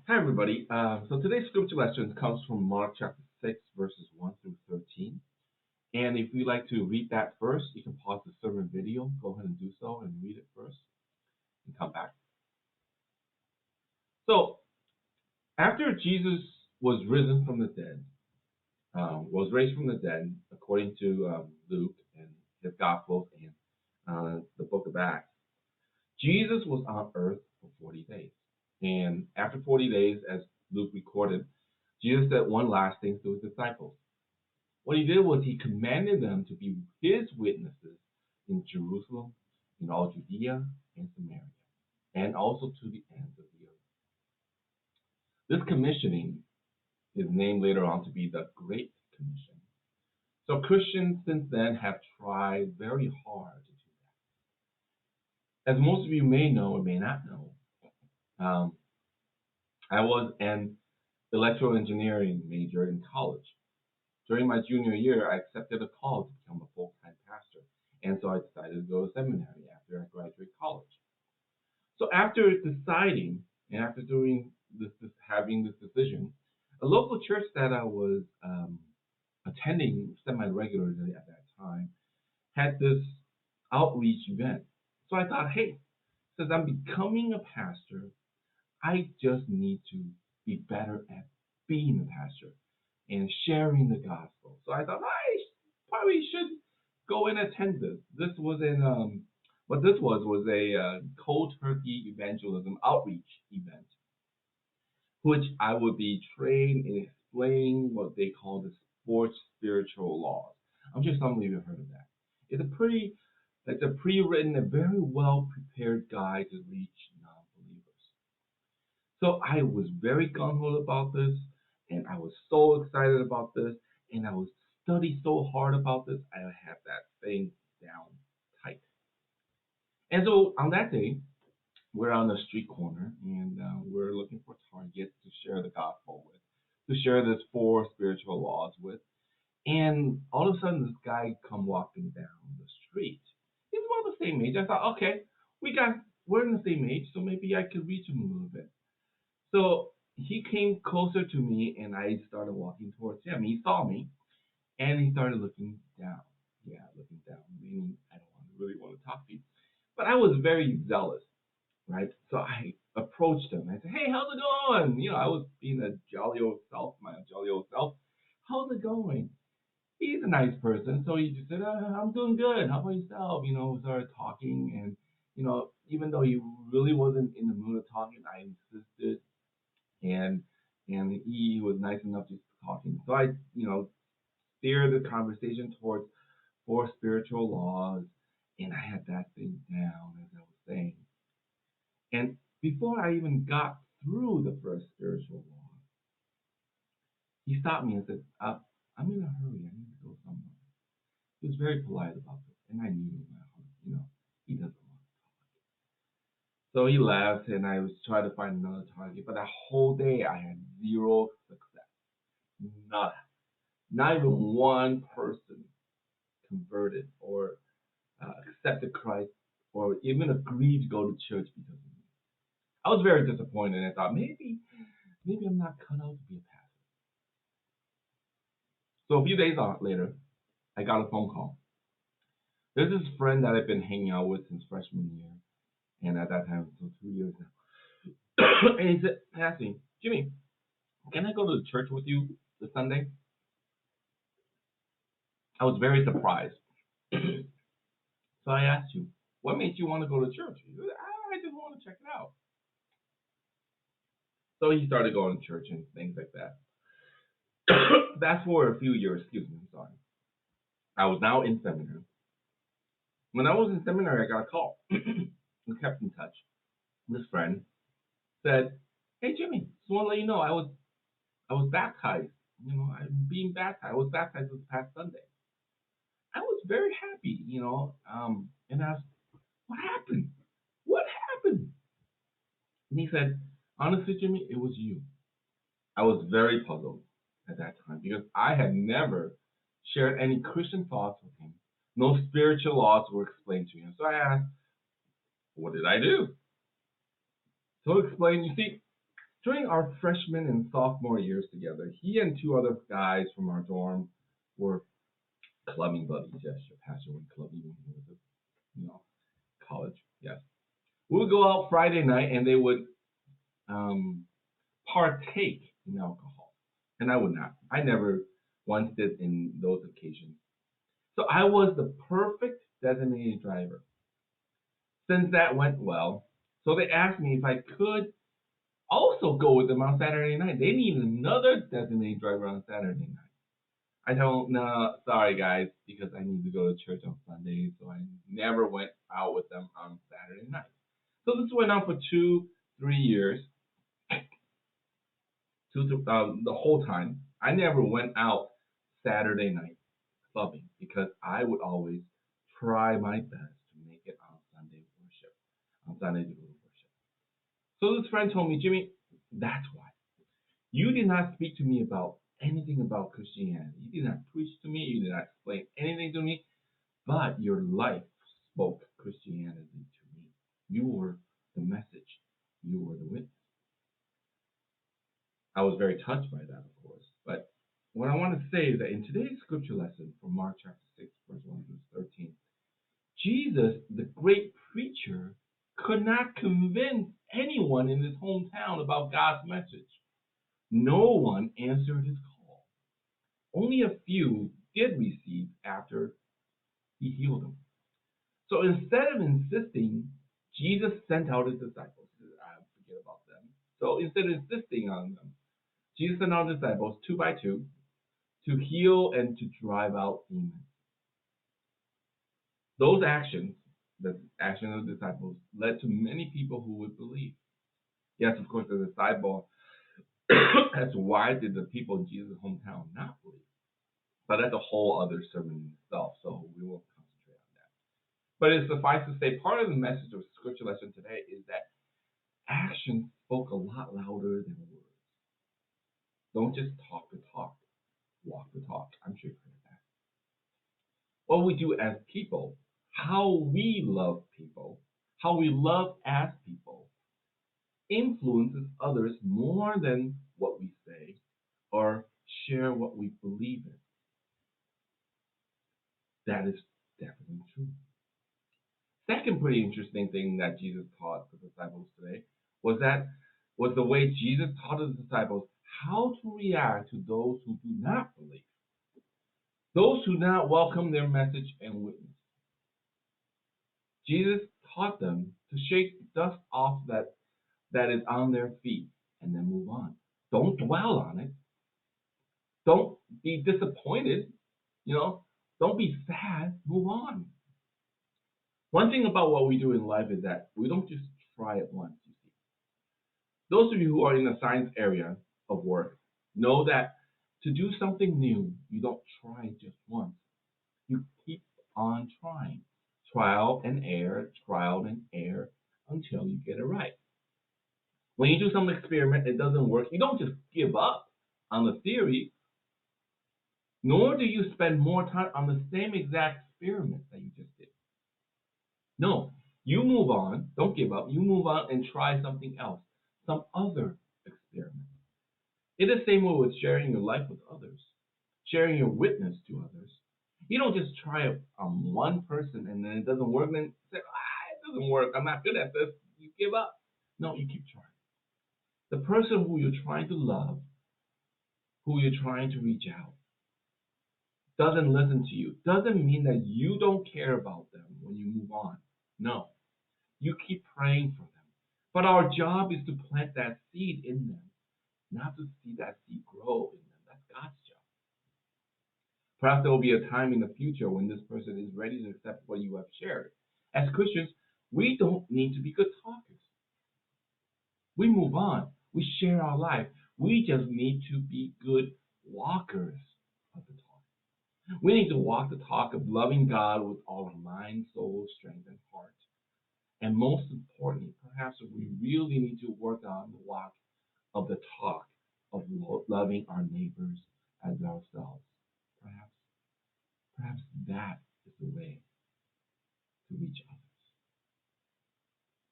Hi, everybody. So today's scripture lesson comes from Mark chapter 6, verses 1 through 13. And if you'd like to read that first, you can pause the sermon video, go ahead and do so and read it first and come back. So, after Jesus was risen from the dead, was raised from the dead, according to Luke and his Gospels and the book of Acts, Jesus was on earth for 40 days. And after 40 days, as Luke recorded, Jesus said one last thing to his disciples. What he did was he commanded them to be his witnesses in Jerusalem, in all Judea and Samaria, and also to the ends of the earth. This commissioning is named later on to be the Great Commission. So Christians since then have tried very hard to do that. As most of you may know or may not know, I was an electrical engineering major in college. During my junior year, I accepted a call to become a full-time pastor, and so I decided to go to seminary after I graduated college. So after deciding and after doing having this decision, a local church that I was attending semi-regularly at that time had this outreach event. So I thought, hey, since I'm becoming a pastor, I just need to be better at being a pastor and sharing the gospel. So I thought I probably should go and attend this. This was what this was a cold turkey evangelism outreach event, which I would be trained in explaining what they call the sports spiritual laws. I'm sure some of you have heard of that. It's a pre-written and very well prepared guide to reach non-believers. So I was very gung-ho about this, and I was so excited about this, and I was studying so hard about this. I had that thing down tight. And so on that day, we're on the street corner, and we're looking for targets to share the gospel with, to share this four spiritual laws with. And all of a sudden, this guy come walking down the street. He's about the same age. I thought, okay, we're in the same age, so maybe I could reach him a little bit. So he came closer to me, and I started walking towards him. He saw me, and he started looking down. Yeah, looking down, meaning I don't really want to talk to you. But I was very zealous, right? So I approached him. I said, "Hey, how's it going?" I was being a jolly old self, my jolly old self. "How's it going?" He's a nice person, so he just said, "I'm doing good. How about yourself?" We started talking, and even though he really wasn't in the mood of talking, I insisted, and he was nice enough just talking. So I, steered the conversation towards four spiritual laws, and I had that thing down as I was saying. And before I even got through the first spiritual law, he stopped me and said, "I'm in a hurry. I need to go somewhere." He was very polite about this, and I knew in my heart, he doesn't want to talk. So he left, and I was trying to find another target. But that whole day, I had zero success. None. Not even one person converted or accepted Christ or even agreed to go to church because of me. I was very disappointed, and I thought maybe I'm not cut out to be a pastor. So a few days later, I got a phone call. There's this friend that I've been hanging out with since freshman year, and at that time, so 2 years now. And he said, asked me, "Jimmy, can I go to the church with you this Sunday?" I was very surprised. So I asked you, "What made you want to go to church?" He said, "I just want to check it out." So he started going to church and things like that. That's for a few years, excuse me, I'm sorry. I was now in seminary. When I was in seminary, I got a call. We kept in touch. This friend said, "Hey Jimmy, just want to let you know I was baptized. I'm being baptized. I was baptized this past Sunday." I was very happy, and asked, "What happened? What happened?" And he said, "Honestly, Jimmy, it was you." I was very puzzled at that time because I had never shared any Christian thoughts with him. No spiritual laws were explained to him. So I asked, "What did I do?" So explain, you see, During our freshman and sophomore years together, he and two other guys from our dorm were clubbing buddies. Yes, your pastor went clubbing when he was at college. Yes, we would go out Friday night and they would um, partake in alcohol, and I would not. I never once did in those occasions. So I was the perfect designated driver. Since that went well, so they asked me if I could also go with them on Saturday night. They need another designated driver on Saturday night. I don't know. Sorry, guys, because I need to go to church on Sunday, so I never went out with them on Saturday night. So this went on for 3 years, the whole time. I never went out Saturday night clubbing because I would always try my best to make it on Sunday worship, on Sunday to go to worship. So this friend told me, Jimmy, that's why. You did not speak to me about anything about Christianity. You did not preach to me. You did not explain anything to me, but your life spoke Christianity to me. You were the message. You were the witness. I was very touched by that, of course. But what I want to say is that in today's scripture lesson from Mark chapter 6, verse 1 through 13, Jesus, the great preacher, could not convince anyone in his hometown about God's message. No one answered his call. Only a few did receive after he healed them. So instead of insisting, Jesus sent out his disciples. I forget about them. So instead of insisting on them, Jesus sent out his disciples two by two to heal and to drive out demons. Those actions, the action of the disciples, led to many people who would believe. Yes, of course, the disciple as to why did the people in Jesus' hometown not believe? But that's a whole other sermon in itself, so we won't concentrate on that. But it suffices to say, part of the message of scripture lesson today is that actions spoke a lot louder than words. Don't just talk the talk, walk the talk. I'm sure you've heard that. What we do as people, how we love people, how we love as people, influences others more than what we say or share what we believe in. That is definitely true. Second pretty interesting thing that Jesus taught the disciples today was the way Jesus taught his disciples how to react to those who do not believe, those who do not welcome their message and witness. Jesus taught them to shake the dust off that is on their feet and then move on. Don't dwell on it. Don't be disappointed. You know, don't be sad. Move on. One thing about what we do in life is that we don't just try it once, you see. Those of you who are in the science area of work know that to do something new, you don't try it just once. You keep on trying. Trial and error until you get it right. When you do some experiment, it doesn't work, you don't just give up on the theory, nor do you spend more time on the same exact experiment that you just did. No, you move on, don't give up, you move on and try something else, some other experiment. It is the same way with sharing your life with others, sharing your witness to others. You don't just try it on one person and then it doesn't work, then say, it doesn't work, I'm not good at this, you give up. No, you keep trying. The person who you're trying to love, who you're trying to reach out, doesn't listen to you, doesn't mean that you don't care about them when you move on. No, you keep praying for them. But our job is to plant that seed in them, not to see that seed grow in them. That's God's job. Perhaps there will be a time in the future when this person is ready to accept what you have shared. As Christians, we don't need to be good talkers. We move on. We share our life. We just need to be good walkers of the talk. We need to walk the talk of loving God with all our mind, soul, strength, and heart. And most importantly, perhaps we really need to work on the walk of the talk of loving our neighbors as ourselves. Perhaps that is the way to reach